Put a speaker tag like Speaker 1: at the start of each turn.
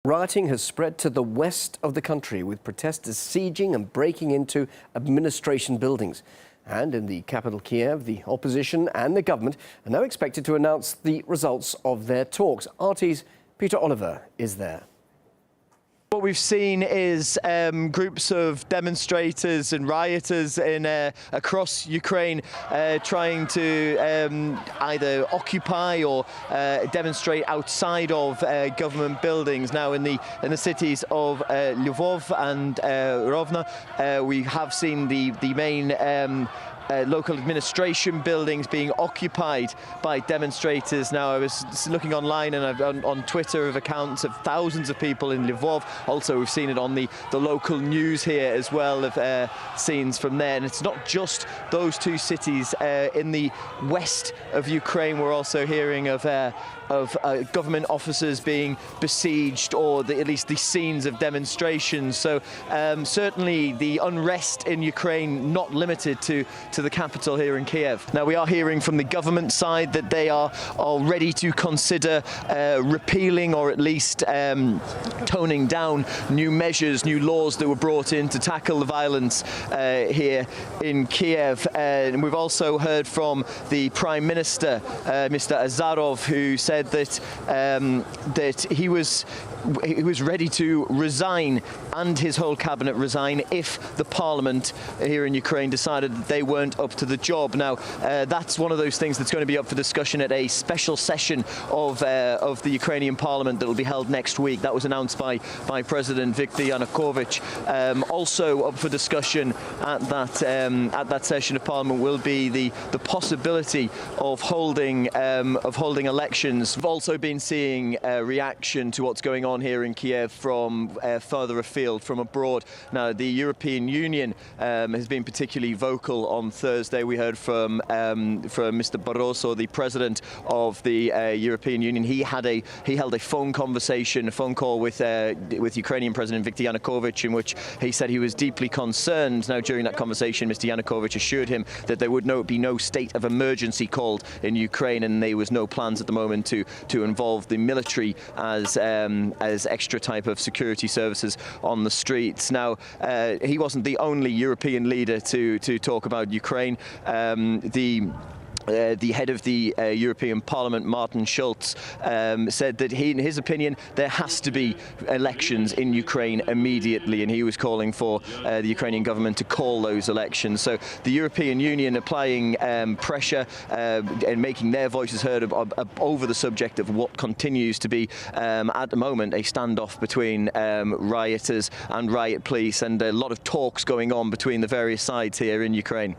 Speaker 1: Rioting has spread to the west of the country, with protesters sieging and breaking into administration buildings. And in the capital Kiev, the opposition and the government are now expected to announce the results of their talks. RT's Peter Oliver is there.
Speaker 2: What we've seen is groups of demonstrators and rioters across Ukraine trying to either occupy or demonstrate outside of government buildings. Now, in the cities of Lvov and Rovno, we have seen the main local administration buildings being occupied by demonstrators. Now, I was looking online and on Twitter of accounts of thousands of people in Lvov. Also, we've seen it on the local news here as well, of scenes from there. And it's not just those two cities. In the west of Ukraine, we're also hearing of government offices being besieged, or at least the scenes of demonstrations. So certainly the unrest in Ukraine not limited to the capital here in Kiev. Now, we are hearing from the government side that they are ready to consider repealing, or at least toning down new measures, new laws that were brought in to tackle the violence here in Kiev. And we've also heard from the Prime Minister, Mr. Azarov, who said that he was ready to resign, and his whole cabinet resign, if the parliament here in Ukraine decided that they weren't up to the job. Now, that's one of those things that's going to be up for discussion at a special session of the Ukrainian parliament that will be held next week. That was announced by President Viktor Yanukovych. Also up for discussion at that session of parliament will be the possibility of holding elections. We've also been seeing a reaction to what's going on here in Kiev from further afield, from abroad. Now, the European Union has been particularly vocal. On Thursday, we heard from Mr. Barroso, the president of the European Union. He held a phone call with Ukrainian President Viktor Yanukovych, in which he said he was deeply concerned. Now, during that conversation, Mr. Yanukovych assured him that there would be no state of emergency called in Ukraine, and there was no plans at the moment to involve the military as extra type of security services on the streets. Now, he wasn't the only European leader to talk about Ukraine. The head of the European Parliament, Martin Schulz, said that in his opinion, there has to be elections in Ukraine immediately, and he was calling for the Ukrainian government to call those elections. So the European Union applying pressure and making their voices heard over the subject of what continues to be, at the moment, a standoff between rioters and riot police, and a lot of talks going on between the various sides here in Ukraine.